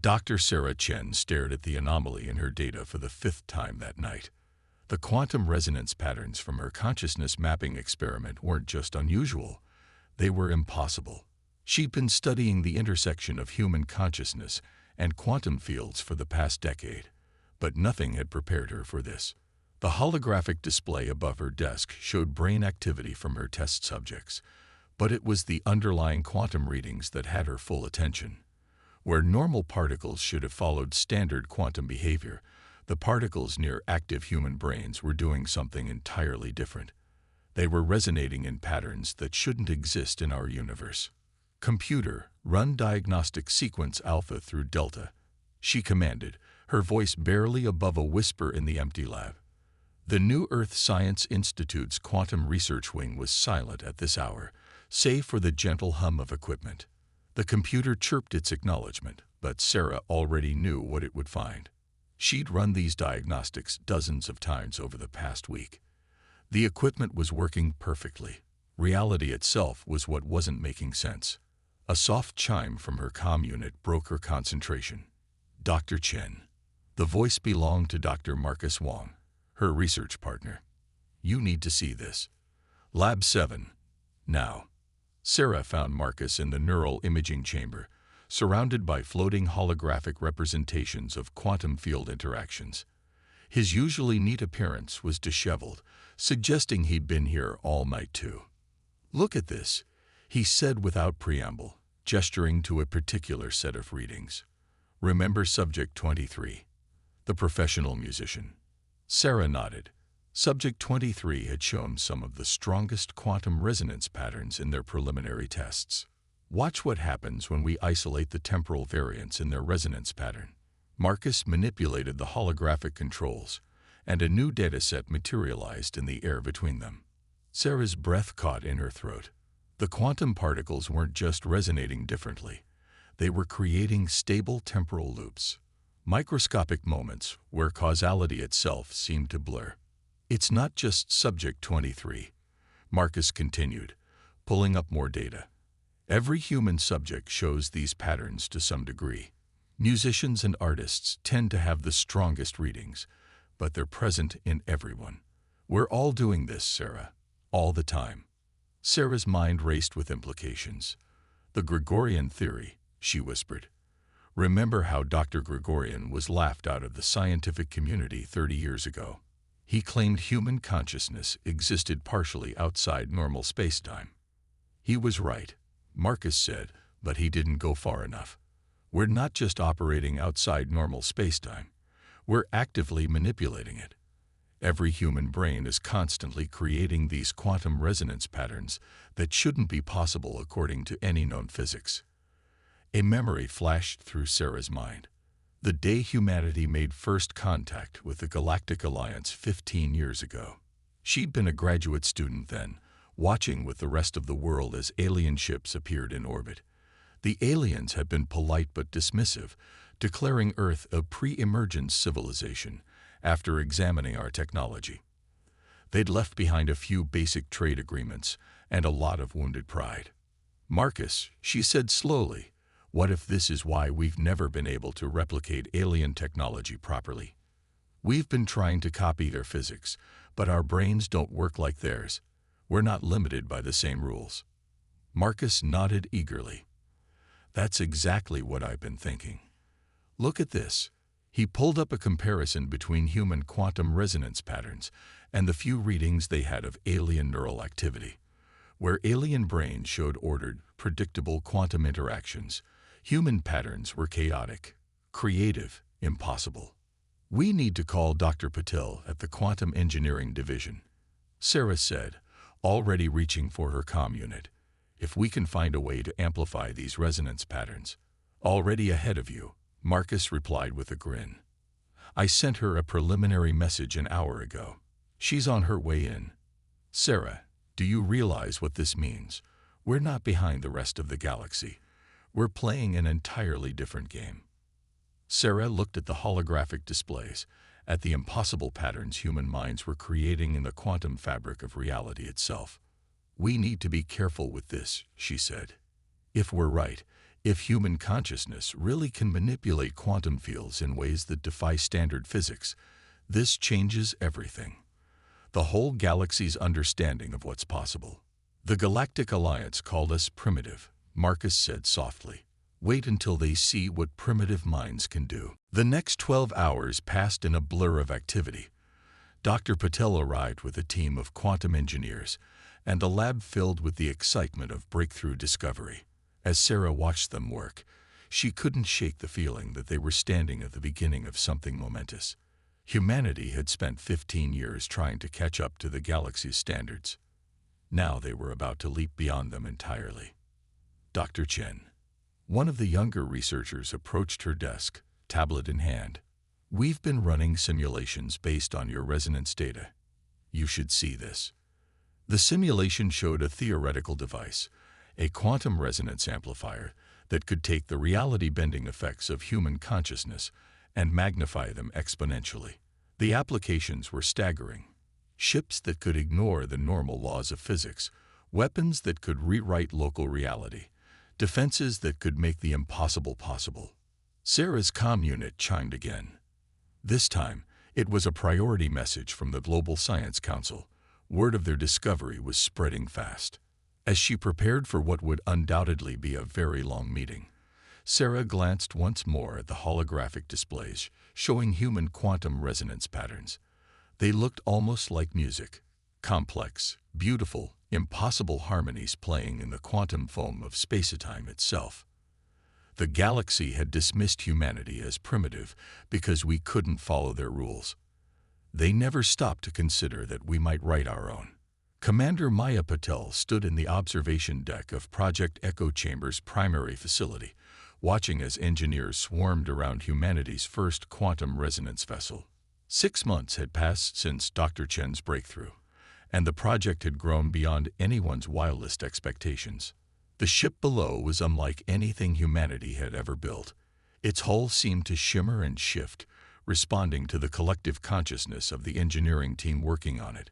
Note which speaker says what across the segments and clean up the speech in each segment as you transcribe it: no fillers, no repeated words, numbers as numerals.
Speaker 1: Dr. Sarah Chen stared at the anomaly in her data for the fifth time that night. The quantum resonance patterns from her consciousness mapping experiment weren't just unusual, they were impossible. She'd been studying the intersection of human consciousness and quantum fields for the past decade, but nothing had prepared her for this. The holographic display above her desk showed brain activity from her test subjects, but it was the underlying quantum readings that had her full attention. Where normal particles should have followed standard quantum behavior, the particles near active human brains were doing something entirely different. They were resonating in patterns that shouldn't exist in our universe. "Computer, run diagnostic sequence alpha through delta," she commanded, her voice barely above a whisper in the empty lab. The New Earth Science Institute's quantum research wing was silent at this hour, save for the gentle hum of equipment. The computer chirped its acknowledgement, but Sarah already knew what it would find. She'd run these diagnostics dozens of times over the past week. The equipment was working perfectly. Reality itself was what wasn't making sense. A soft chime from her comm unit broke her concentration. "Dr. Chen." The voice belonged to Dr. Marcus Wong, her research partner. "You need to see this. Lab 7. Now." Sarah found Marcus in the neural imaging chamber, surrounded by floating holographic representations of quantum field interactions. His usually neat appearance was disheveled, suggesting he'd been here all night too. "Look at this," he said without preamble, gesturing to a particular set of readings. "Remember Subject 23, the professional musician?" Sarah nodded. Subject 23 had shown some of the strongest quantum resonance patterns in their preliminary tests. "Watch what happens when we isolate the temporal variants in their resonance pattern." Marcus manipulated the holographic controls, and a new dataset materialized in the air between them. Sarah's breath caught in her throat. The quantum particles weren't just resonating differently. They were creating stable temporal loops, microscopic moments where causality itself seemed to blur. "It's not just Subject 23, Marcus continued, pulling up more data. "Every human subject shows these patterns to some degree. Musicians and artists tend to have the strongest readings, but they're present in everyone. We're all doing this, Sarah, all the time." Sarah's mind raced with implications. "The Gregorian theory," she whispered. "Remember how Dr. Gregorian was laughed out of the scientific community 30 years ago? He claimed human consciousness existed partially outside normal spacetime." "He was right," Marcus said, "but he didn't go far enough. We're not just operating outside normal spacetime. We're actively manipulating it. Every human brain is constantly creating these quantum resonance patterns that shouldn't be possible according to any known physics." A memory flashed through Sarah's mind. The day humanity made first contact with the Galactic Alliance 15 years ago. She'd been a graduate student then, watching with the rest of the world as alien ships appeared in orbit. The aliens had been polite but dismissive, declaring Earth a pre-emergence civilization after examining our technology. They'd left behind a few basic trade agreements and a lot of wounded pride. "Marcus," she said slowly, "what if this is why we've never been able to replicate alien technology properly? We've been trying to copy their physics, but our brains don't work like theirs. We're not limited by the same rules." Marcus nodded eagerly. "That's exactly what I've been thinking. Look at this." He pulled up a comparison between human quantum resonance patterns and the few readings they had of alien neural activity. Where alien brains showed ordered, predictable quantum interactions, human patterns were chaotic, creative, impossible. "We need to call Dr. Patel at the Quantum Engineering Division," Sarah said, already reaching for her comm unit. "If we can find a way to amplify these resonance patterns." "Already ahead of you," Marcus replied with a grin. "I sent her a preliminary message an hour ago. She's on her way in." "Sarah, do you realize what this means? We're not behind the rest of the galaxy. We're playing an entirely different game." Sarah looked at the holographic displays, at the impossible patterns human minds were creating in the quantum fabric of reality itself. "We need to be careful with this," she said. "If we're right, If human consciousness really can manipulate quantum fields in ways that defy standard physics, this changes everything. The whole galaxy's understanding of what's possible. The Galactic Alliance called us primitive, Marcus said softly. Wait until they see what primitive minds can do. The next 12 hours passed in a blur of activity. Dr. Patel arrived with a team of quantum engineers, and the lab filled with the excitement of breakthrough discovery. As Sarah watched them work, she couldn't shake the feeling that they were standing at the beginning of something momentous. Humanity had spent 15 years trying to catch up to the galaxy's standards. Now they were about to leap beyond them entirely. Dr. Chen, one of the younger researchers, approached her desk, tablet in hand. We've been running simulations based on your resonance data. You should see this. The simulation showed a theoretical device, a quantum resonance amplifier that could take the reality-bending effects of human consciousness and magnify them exponentially. The applications were staggering. Ships that could ignore the normal laws of physics, weapons that could rewrite local reality, defenses that could make the impossible possible. Sarah's comm unit chimed again. This time, it was a priority message from the Global Science Council. Word of their discovery was spreading fast. As she prepared for what would undoubtedly be a very long meeting, Sarah glanced once more at the holographic displays showing human quantum resonance patterns. They looked almost like music, complex, beautiful, impossible harmonies playing in the quantum foam of space-time itself. The galaxy had dismissed humanity as primitive because we couldn't follow their rules. They never stopped to consider that we might write our own. Commander Maya Patel stood in the observation deck of Project Echo Chamber's primary facility, watching as engineers swarmed around humanity's first quantum resonance vessel. 6 months had passed since Dr. Chen's breakthrough, and the project had grown beyond anyone's wildest expectations. The ship below was unlike anything humanity had ever built. Its hull seemed to shimmer and shift, responding to the collective consciousness of the engineering team working on it.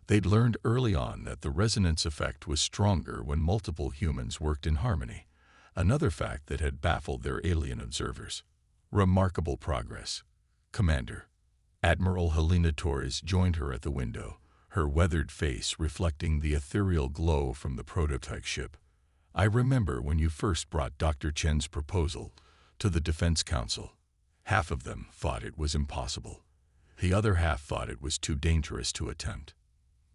Speaker 1: They'd learned early on that the resonance effect was stronger when multiple humans worked in harmony, another fact that had baffled their alien observers. Remarkable progress. Commander. Admiral Helena Torres joined her at the window, her weathered face reflecting the ethereal glow from the prototype ship. I remember when you first brought Dr. Chen's proposal to the Defense Council. Half of them thought it was impossible. The other half thought it was too dangerous to attempt.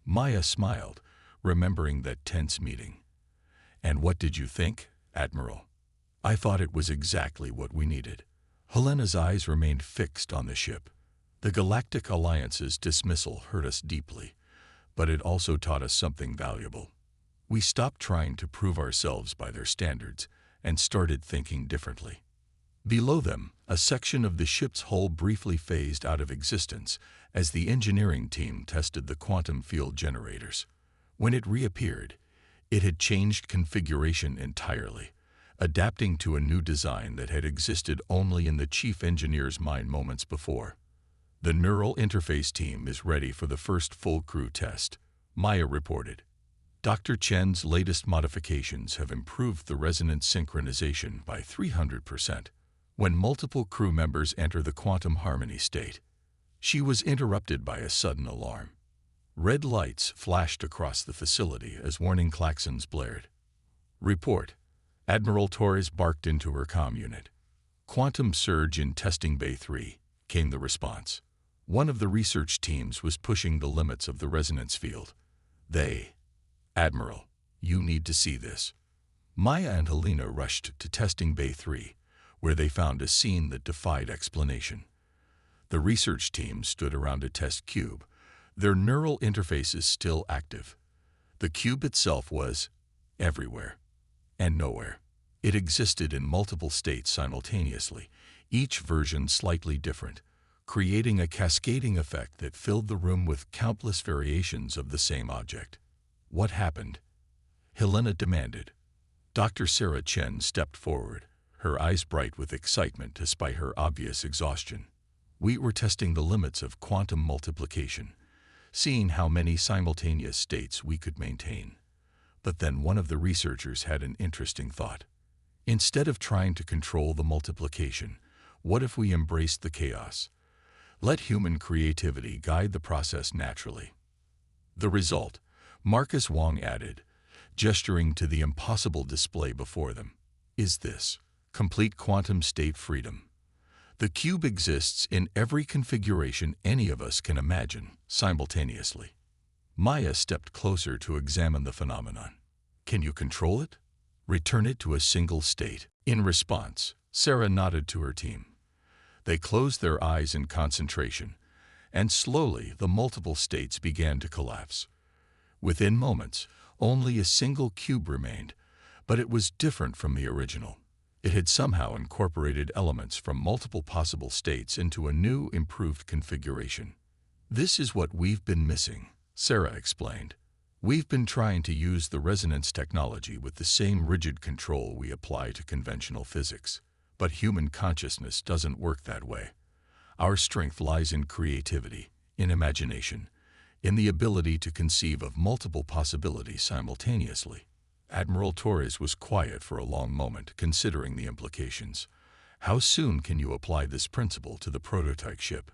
Speaker 1: Maya smiled, remembering that tense meeting. And what did you think, Admiral? I thought it was exactly what we needed. Helena's eyes remained fixed on the ship. The Galactic Alliance's dismissal hurt us deeply, but it also taught us something valuable. We stopped trying to prove ourselves by their standards and started thinking differently. Below them, a section of the ship's hull briefly phased out of existence as the engineering team tested the quantum field generators. When it reappeared, it had changed configuration entirely, adapting to a new design that had existed only in the chief engineer's mind moments before. The neural interface team is ready for the first full crew test, Maya reported. Dr. Chen's latest modifications have improved the resonance synchronization by 300%. When multiple crew members enter the quantum harmony state, she was interrupted by a sudden alarm. Red lights flashed across the facility as warning klaxons blared. Report. Admiral Torres barked into her comm unit. Quantum surge in Testing Bay 3, came the response. One of the research teams was pushing the limits of the resonance field. Admiral, you need to see this. Maya and Helena rushed to Testing Bay 3, where they found a scene that defied explanation. The research team stood around a test cube, their neural interfaces still active. The cube itself was everywhere and nowhere. It existed in multiple states simultaneously, each version slightly different, creating a cascading effect that filled the room with countless variations of the same object. What happened? Helena demanded. Dr. Sarah Chen stepped forward, her eyes bright with excitement despite her obvious exhaustion. We were testing the limits of quantum multiplication, seeing how many simultaneous states we could maintain. But then one of the researchers had an interesting thought. Instead of trying to control the multiplication, what if we embraced the chaos? Let human creativity guide the process naturally. The result, Marcus Wong added, gesturing to the impossible display before them, is this: complete quantum state freedom. The cube exists in every configuration any of us can imagine, simultaneously. Maya stepped closer to examine the phenomenon. Can you control it? Return it to a single state. In response, Sarah nodded to her team. They closed their eyes in concentration, and slowly the multiple states began to collapse. Within moments, only a single cube remained, but it was different from the original. It had somehow incorporated elements from multiple possible states into a new, improved configuration. This is what we've been missing, Sarah explained. We've been trying to use the resonance technology with the same rigid control we apply to conventional physics. But human consciousness doesn't work that way. Our strength lies in creativity, in imagination, in the ability to conceive of multiple possibilities simultaneously. Admiral Torres was quiet for a long moment, considering the implications. How soon can you apply this principle to the prototype ship?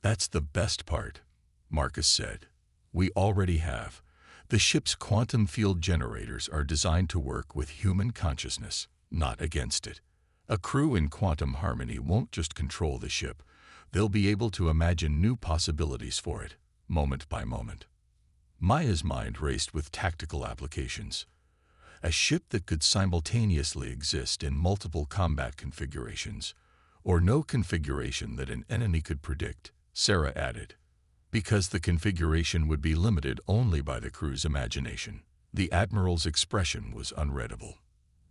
Speaker 1: That's the best part, Marcus said. We already have. The ship's quantum field generators are designed to work with human consciousness, not against it. A crew in quantum harmony won't just control the ship. They'll be able to imagine new possibilities for it, moment by moment. Maya's mind raced with tactical applications. A ship that could simultaneously exist in multiple combat configurations, or no configuration that an enemy could predict, Sarah added. Because the configuration would be limited only by the crew's imagination. The Admiral's expression was unreadable.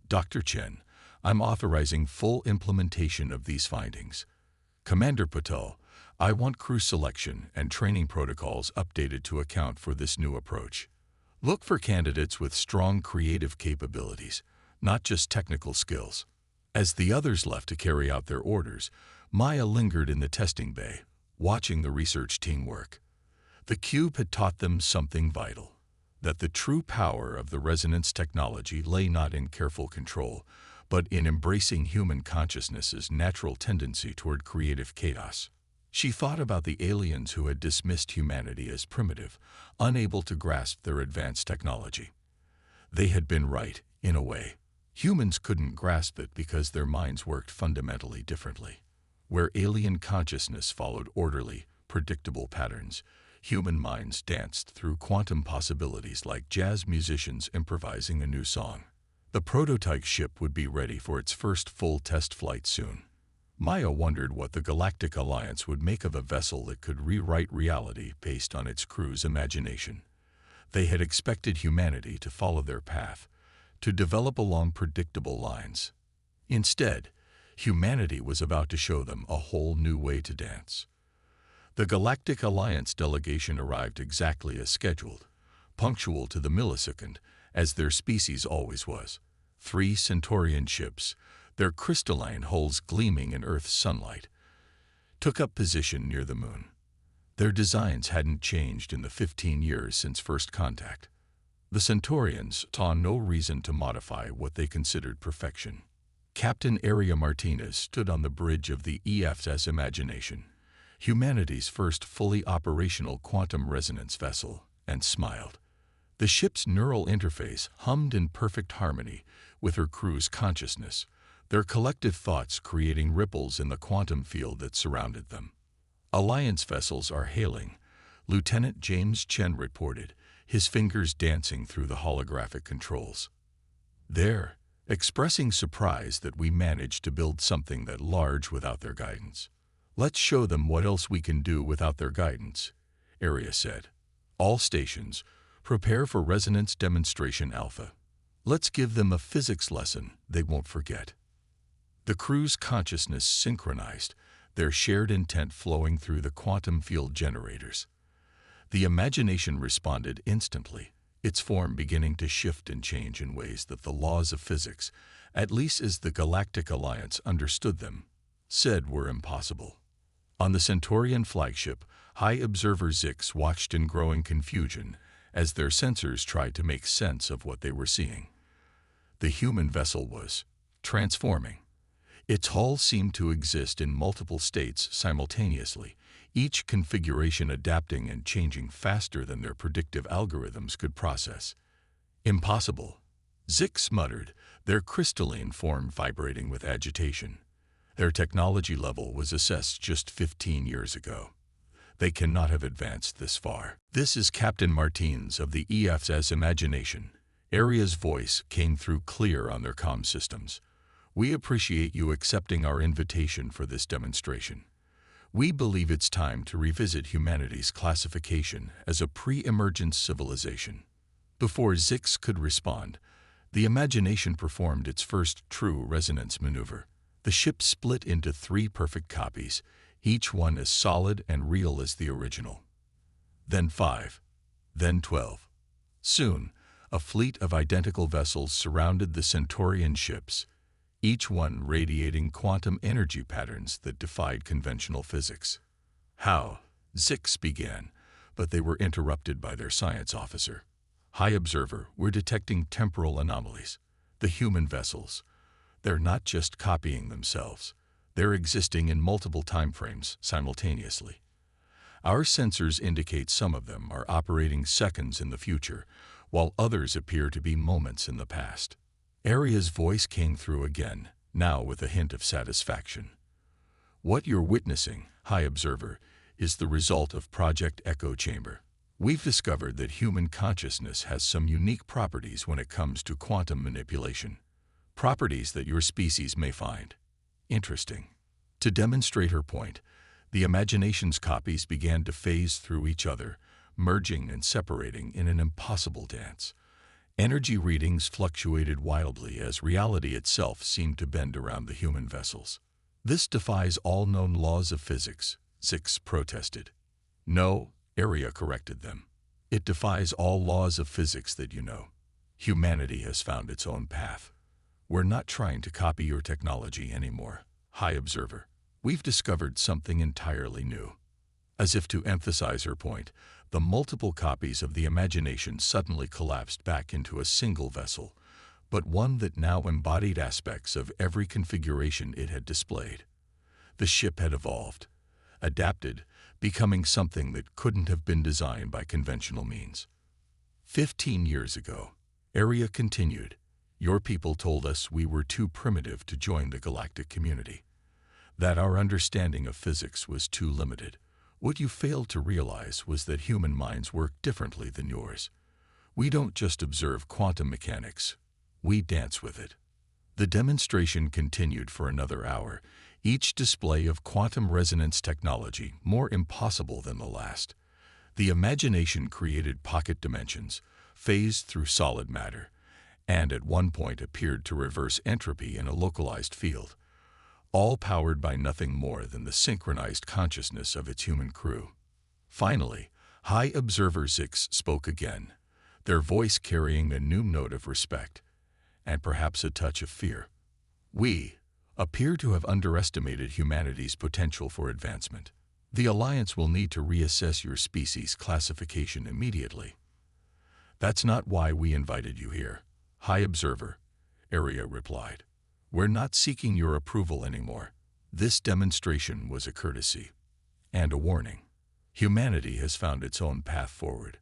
Speaker 1: Dr. Chen, I'm authorizing full implementation of these findings. Commander Patel, I want crew selection and training protocols updated to account for this new approach. Look for candidates with strong creative capabilities, not just technical skills. As the others left to carry out their orders, Maya lingered in the testing bay, watching the research team work. The cube had taught them something vital, that the true power of the resonance technology lay not in careful control, but in embracing human consciousness's natural tendency toward creative chaos. She thought about the aliens who had dismissed humanity as primitive, unable to grasp their advanced technology. They had been right, in a way. Humans couldn't grasp it because their minds worked fundamentally differently. Where alien consciousness followed orderly, predictable patterns, human minds danced through quantum possibilities like jazz musicians improvising a new song. The prototype ship would be ready for its first full test flight soon. Maya wondered what the Galactic Alliance would make of a vessel that could rewrite reality based on its crew's imagination. They had expected humanity to follow their path, to develop along predictable lines. Instead, humanity was about to show them a whole new way to dance. The Galactic Alliance delegation arrived exactly as scheduled, punctual to the millisecond, as their species always was. 3 Centaurian ships, their crystalline hulls gleaming in Earth's sunlight, took up position near the moon. Their designs hadn't changed in the 15 years since first contact. The Centaurians saw no reason to modify what they considered perfection. Captain Aria Martinez stood on the bridge of the EFS Imagination, humanity's first fully operational quantum resonance vessel, and smiled. The ship's neural interface hummed in perfect harmony with her crew's consciousness, their collective thoughts creating ripples in the quantum field that surrounded them. Alliance vessels are hailing, Lieutenant James Chen reported, his fingers dancing through the holographic controls. They're expressing surprise that we managed to build something that large without their guidance. Let's show them what else we can do without their guidance, Aria said. All stations, prepare for Resonance Demonstration Alpha. Let's give them a physics lesson they won't forget. The crew's consciousness synchronized, their shared intent flowing through the quantum field generators. The imagination responded instantly, its form beginning to shift and change in ways that the laws of physics, at least as the Galactic Alliance understood them, said were impossible. On the Centaurian flagship, High Observer Zix watched in growing confusion as their sensors tried to make sense of what they were seeing. The human vessel was transforming. Its hull seemed to exist in multiple states simultaneously, each configuration adapting and changing faster than their predictive algorithms could process. Impossible, Zix muttered, their crystalline form vibrating with agitation. Their technology level was assessed just 15 years ago. They cannot have advanced this far. This is Captain Martins of the EFS Imagination. Aria's voice came through clear on their comm systems. We appreciate you accepting our invitation for this demonstration. We believe it's time to revisit humanity's classification as a pre-emergent civilization. Before Zix could respond, the Imagination performed its first true resonance maneuver. The ship split into 3 perfect copies, each one as solid and real as the original. Then 5. Then 12. Soon, a fleet of identical vessels surrounded the Centaurian ships, each one radiating quantum energy patterns that defied conventional physics. How? Zix began, but they were interrupted by their science officer. High Observer, we're detecting temporal anomalies. The human vessels. They're not just copying themselves. They're existing in multiple timeframes simultaneously. Our sensors indicate some of them are operating seconds in the future, while others appear to be moments in the past. Aria's voice came through again, now with a hint of satisfaction. What you're witnessing, High Observer, is the result of Project Echo Chamber. We've discovered that human consciousness has some unique properties when it comes to quantum manipulation. Properties that your species may find interesting. To demonstrate her point, the Imagination's copies began to phase through each other, merging and separating in an impossible dance. Energy readings fluctuated wildly as reality itself seemed to bend around the human vessels. This defies all known laws of physics, Zix protested. No, Aria corrected them. It defies all laws of physics that you know. Humanity has found its own path. We're not trying to copy your technology anymore, High Observer. We've discovered something entirely new. As if to emphasize her point, the multiple copies of the Imagination suddenly collapsed back into a single vessel, but one that now embodied aspects of every configuration it had displayed. The ship had evolved, adapted, becoming something that couldn't have been designed by conventional means. 15 years ago, Aria continued, your people told us we were too primitive to join the galactic community, that our understanding of physics was too limited. What you failed to realize was that human minds work differently than yours. We don't just observe quantum mechanics, we dance with it. The demonstration continued for another hour, each display of quantum resonance technology more impossible than the last. The Imagination created pocket dimensions, phased through solid matter, and at one point appeared to reverse entropy in a localized field, all powered by nothing more than the synchronized consciousness of its human crew. Finally, High Observer Zix spoke again, their voice carrying a new note of respect, and perhaps a touch of fear. We appear to have underestimated humanity's potential for advancement. The Alliance will need to reassess your species' classification immediately. That's not why we invited you here, High Observer, Aria replied. We're not seeking your approval anymore. This demonstration was a courtesy and a warning. Humanity has found its own path forward.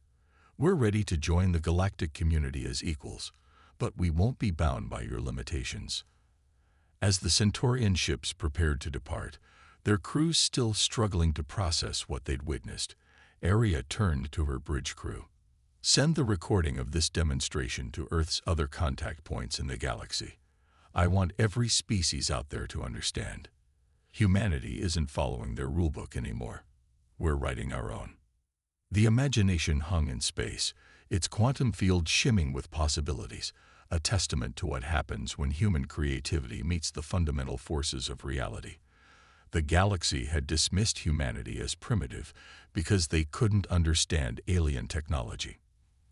Speaker 1: We're ready to join the galactic community as equals, but we won't be bound by your limitations. As the Centaurian ships prepared to depart, their crews still struggling to process what they'd witnessed, Aria turned to her bridge crew. Send the recording of this demonstration to Earth's other contact points in the galaxy. I want every species out there to understand. Humanity isn't following their rulebook anymore. We're writing our own. The Imagination hung in space, its quantum field shimming with possibilities, a testament to what happens when human creativity meets the fundamental forces of reality. The galaxy had dismissed humanity as primitive because they couldn't understand alien technology.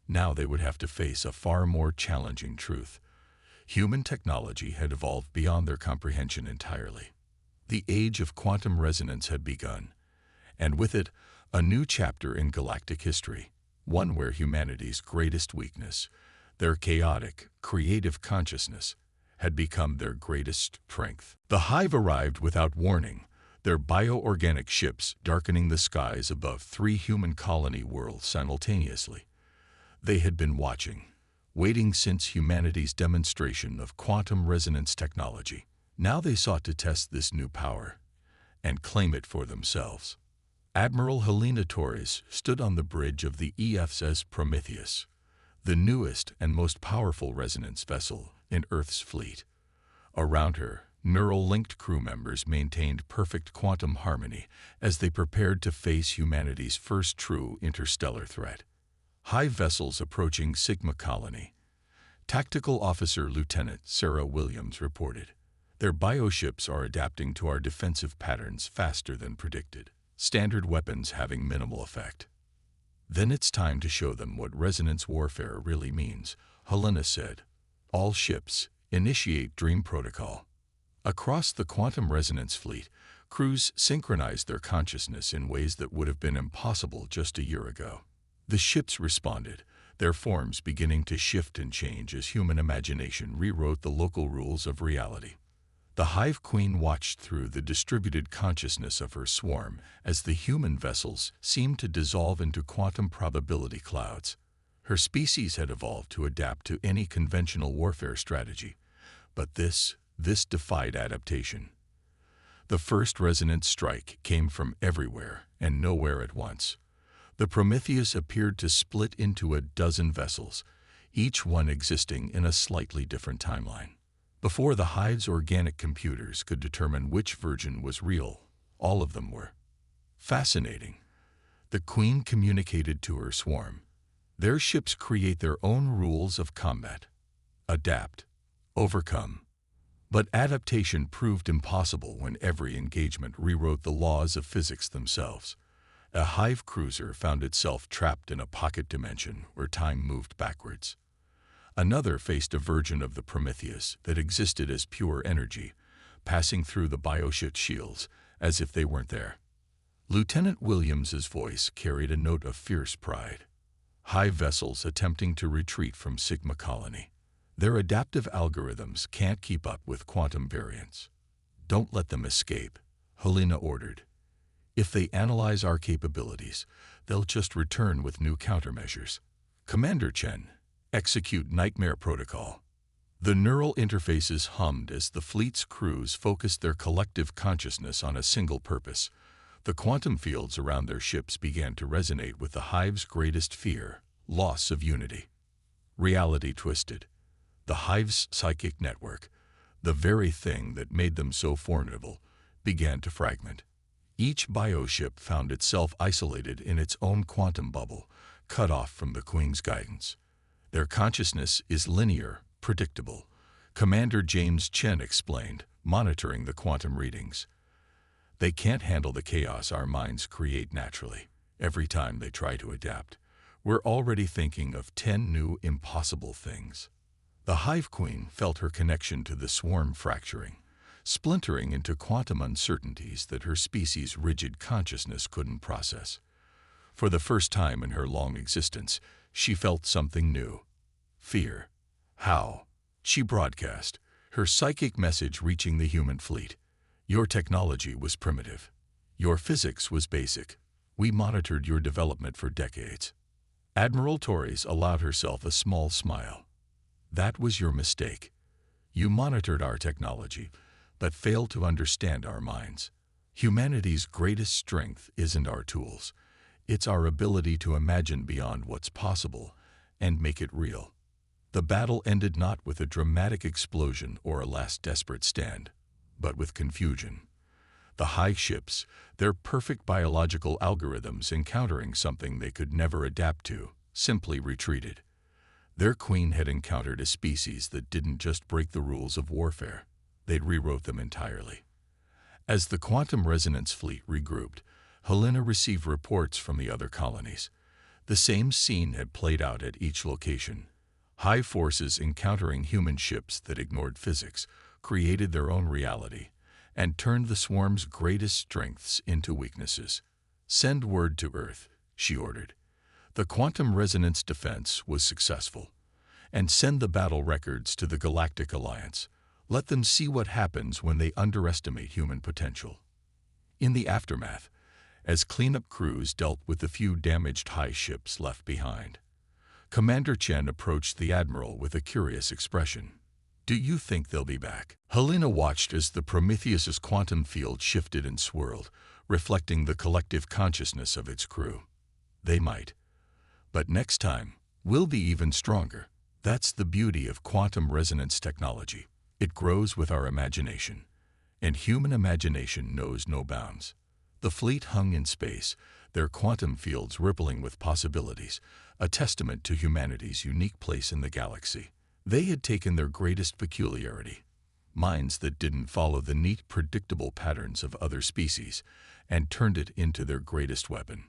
Speaker 1: Now they would have to face a far more challenging truth. Human technology had evolved beyond their comprehension entirely. The age of quantum resonance had begun, and with it, a new chapter in galactic history, one where humanity's greatest weakness, their chaotic, creative consciousness, had become their greatest strength. The Hive arrived without warning, their bioorganic ships darkening the skies above 3 human colony worlds simultaneously. They had been watching, waiting since humanity's demonstration of quantum resonance technology. Now they sought to test this new power and claim it for themselves. Admiral Helena Torres stood on the bridge of the EFSS Prometheus, the newest and most powerful resonance vessel in Earth's fleet. Around her, neural-linked crew members maintained perfect quantum harmony as they prepared to face humanity's first true interstellar threat. Hive vessels approaching Sigma Colony. Tactical Officer Lieutenant Sarah Williams reported, "Their bioships are adapting to our defensive patterns faster than predicted, standard weapons having minimal effect." "Then it's time to show them what resonance warfare really means," Helena said. "All ships, initiate Dream Protocol." Across the quantum resonance fleet, crews synchronized their consciousness in ways that would have been impossible just a year ago. The ships responded, their forms beginning to shift and change as human imagination rewrote the local rules of reality. The Hive Queen watched through the distributed consciousness of her swarm as the human vessels seemed to dissolve into quantum probability clouds. Her species had evolved to adapt to any conventional warfare strategy, but this defied adaptation. The first resonance strike came from everywhere and nowhere at once. The Prometheus appeared to split into a dozen vessels, each one existing in a slightly different timeline. Before the Hive's organic computers could determine which version was real, all of them were. Fascinating. The Queen communicated to her swarm. Their ships create their own rules of combat. Adapt. Overcome. But adaptation proved impossible when every engagement rewrote the laws of physics themselves. A Hive cruiser found itself trapped in a pocket dimension where time moved backwards. Another faced a version of the Prometheus that existed as pure energy, passing through the bioship shields as if they weren't there. Lieutenant Williams's voice carried a note of fierce pride. Hive vessels attempting to retreat from Sigma Colony. Their adaptive algorithms can't keep up with quantum variance. "Don't let them escape," Helena ordered. "If they analyze our capabilities, they'll just return with new countermeasures." "Commander Chen, execute Nightmare Protocol." The neural interfaces hummed as the fleet's crews focused their collective consciousness on a single purpose. The quantum fields around their ships began to resonate with the Hive's greatest fear, loss of unity. Reality twisted. The Hive's psychic network, the very thing that made them so formidable, began to fragment. Each bioship found itself isolated in its own quantum bubble, cut off from the Queen's guidance. Their consciousness is linear, predictable, Commander James Chen explained, monitoring the quantum readings. "They can't handle the chaos our minds create naturally. Every time they try to adapt, we're already thinking of 10 new impossible things." The Hive Queen felt her connection to the swarm fracturing, splintering into quantum uncertainties that her species' rigid consciousness couldn't process. For the first time in her long existence, she felt something new. Fear. "How?" She broadcast, her psychic message reaching the human fleet. "Your technology was primitive. Your physics was basic. We monitored your development for decades." Admiral Torres allowed herself a small smile. "That was your mistake. You monitored our technology, but failed to understand our minds. Humanity's greatest strength isn't our tools. It's our ability to imagine beyond what's possible and make it real." The battle ended not with a dramatic explosion or a last desperate stand, but with confusion. The Hive ships, their perfect biological algorithms encountering something they could never adapt to, simply retreated. Their Queen had encountered a species that didn't just break the rules of warfare. They'd rewrote them entirely. As the quantum resonance fleet regrouped, Helena received reports from the other colonies. The same scene had played out at each location. Hive forces encountering human ships that ignored physics, created their own reality, and turned the swarm's greatest strengths into weaknesses. "Send word to Earth," she ordered. The quantum resonance defense was successful. "And send the battle records to the Galactic Alliance. Let them see what happens when they underestimate human potential. In the aftermath, as cleanup crews dealt with the few damaged high ships left behind, Commander Chen approached the Admiral with a curious expression. "Do you think they'll be back?" Helena watched as the Prometheus's quantum field shifted and swirled, reflecting the collective consciousness of its crew. "They might. But next time, we'll be even stronger." That's the beauty of quantum resonance technology. It grows with our imagination, and human imagination knows no bounds. The fleet hung in space, their quantum fields rippling with possibilities, a testament to humanity's unique place in the galaxy. They had taken their greatest peculiarity, minds that didn't follow the neat, predictable patterns of other species, and turned it into their greatest weapon.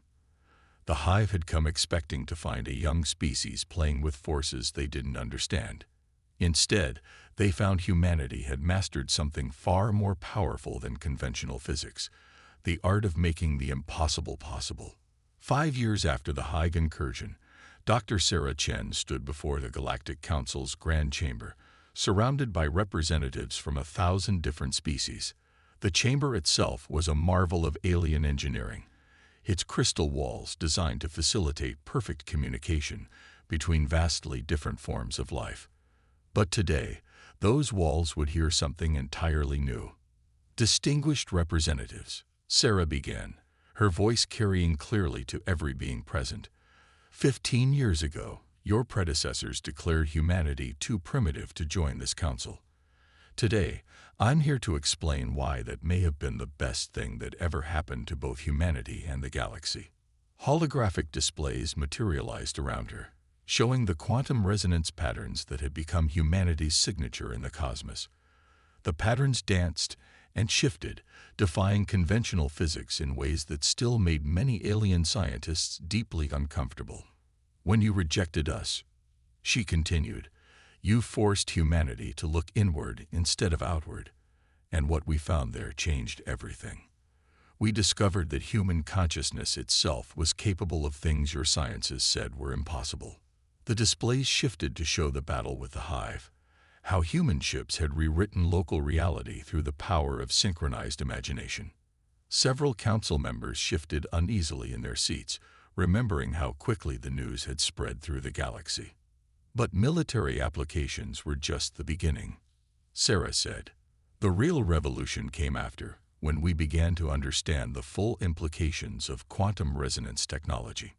Speaker 1: The Hive had come expecting to find a young species playing with forces they didn't understand. Instead, they found humanity had mastered something far more powerful than conventional physics, the art of making the impossible possible. 5 years after the Hive incursion, Dr. Sarah Chen stood before the Galactic Council's Grand Chamber, surrounded by representatives from 1,000 different species. The chamber itself was a marvel of alien engineering, its crystal walls designed to facilitate perfect communication between vastly different forms of life. But today, those walls would hear something entirely new. "Distinguished representatives," Sarah began, her voice carrying clearly to every being present. 15 years ago, your predecessors declared humanity too primitive to join this council. Today, I'm here to explain why that may have been the best thing that ever happened to both humanity and the galaxy. Holographic displays materialized around her, showing the quantum resonance patterns that had become humanity's signature in the cosmos. The patterns danced and shifted, defying conventional physics in ways that still made many alien scientists deeply uncomfortable. "When you rejected us," she continued, "you forced humanity to look inward instead of outward, and what we found there changed everything. We discovered that human consciousness itself was capable of things your sciences said were impossible." The displays shifted to show the battle with the Hive, how human ships had rewritten local reality through the power of synchronized imagination. Several council members shifted uneasily in their seats, remembering how quickly the news had spread through the galaxy. "But military applications were just the beginning," Sarah said. "The real revolution came after, when we began to understand the full implications of quantum resonance technology.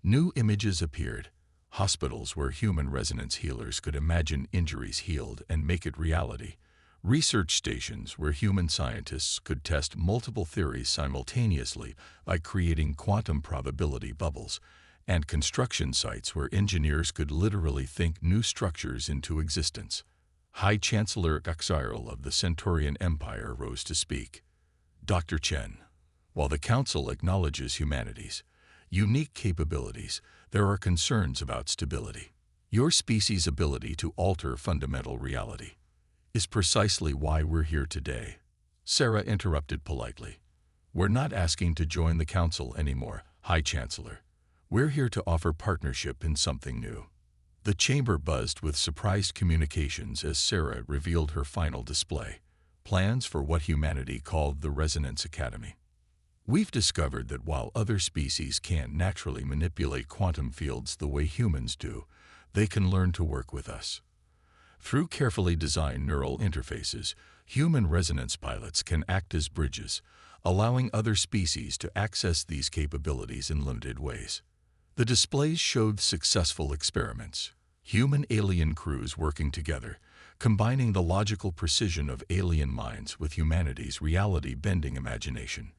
Speaker 1: New images appeared, hospitals where human resonance healers could imagine injuries healed and make it reality, research stations where human scientists could test multiple theories simultaneously by creating quantum probability bubbles, and construction sites where engineers could literally think new structures into existence." High Chancellor Gaxiral of the Centaurian Empire rose to speak. "Dr. Chen, while the Council acknowledges humanity's unique capabilities, there are concerns about stability. Your species' ability to alter fundamental reality is precisely why we're here today." Sarah interrupted politely. "We're not asking to join the Council anymore, High Chancellor. We're here to offer partnership in something new." The chamber buzzed with surprised communications as Sarah revealed her final display, plans for what humanity called the Resonance Academy. "We've discovered that while other species can't naturally manipulate quantum fields the way humans do, they can learn to work with us. Through carefully designed neural interfaces, human resonance pilots can act as bridges, allowing other species to access these capabilities in limited ways." The displays showed successful experiments, human-alien crews working together, combining the logical precision of alien minds with humanity's reality-bending imagination.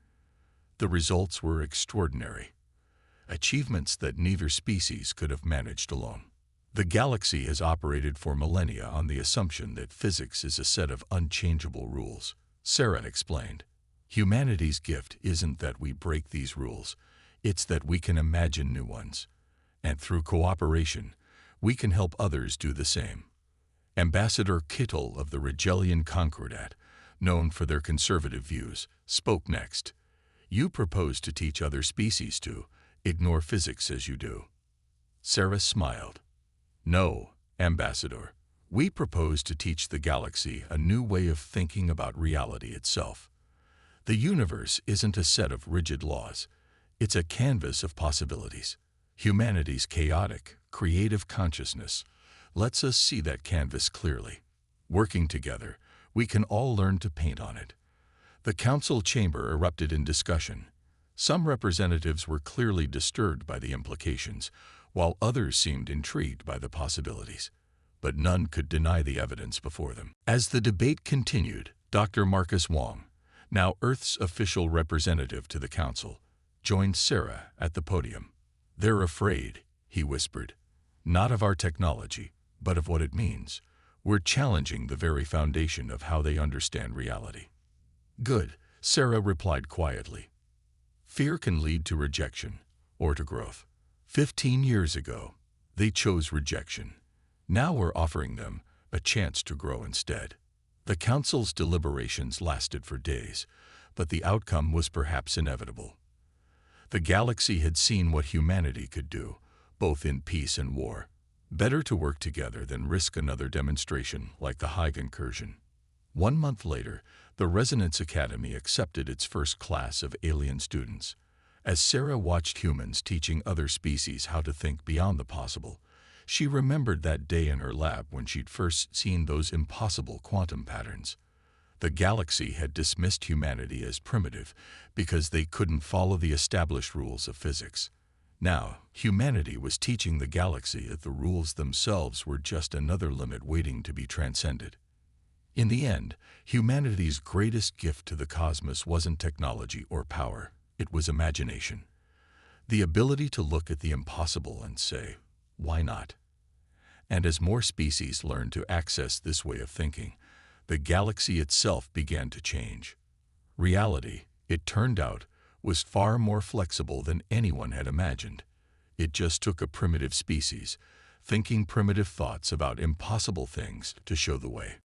Speaker 1: The results were extraordinary, achievements that neither species could have managed alone. The galaxy has operated for millennia on the assumption that physics is a set of unchangeable rules, Sarah explained. Humanity's gift isn't that we break these rules, it's that we can imagine new ones. And through cooperation, we can help others do the same. Ambassador Kittel of the Regelian Concordat, known for their conservative views, spoke next. "You propose to teach other species to ignore physics as you do." Sarah smiled. "No, Ambassador. We propose to teach the galaxy a new way of thinking about reality itself. The universe isn't a set of rigid laws. It's a canvas of possibilities. Humanity's chaotic, creative consciousness lets us see that canvas clearly. Working together, we can all learn to paint on it. The council chamber erupted in discussion. Some representatives were clearly disturbed by the implications, while others seemed intrigued by the possibilities. But none could deny the evidence before them. As the debate continued, Dr. Marcus Wong, now Earth's official representative to the council, joined Sarah at the podium. "They're afraid," he whispered, "not of our technology, but of what it means. We're challenging the very foundation of how they understand reality." "Good," Sarah replied quietly. "Fear can lead to rejection or to growth. 15 years ago, they chose rejection. Now we're offering them a chance to grow instead." The council's deliberations lasted for days, but the outcome was perhaps inevitable. The galaxy had seen what humanity could do, both in peace and war. Better to work together than risk another demonstration like the Hague incursion. 1 month later, the Resonance Academy accepted its first class of alien students. As Sarah watched humans teaching other species how to think beyond the possible, she remembered that day in her lab when she'd first seen those impossible quantum patterns. The galaxy had dismissed humanity as primitive because they couldn't follow the established rules of physics. Now, humanity was teaching the galaxy that the rules themselves were just another limit waiting to be transcended. In the end, humanity's greatest gift to the cosmos wasn't technology or power, it was imagination. The ability to look at the impossible and say, "Why not?" And as more species learned to access this way of thinking, the galaxy itself began to change. Reality, it turned out, was far more flexible than anyone had imagined. It just took a primitive species, thinking primitive thoughts about impossible things, to show the way.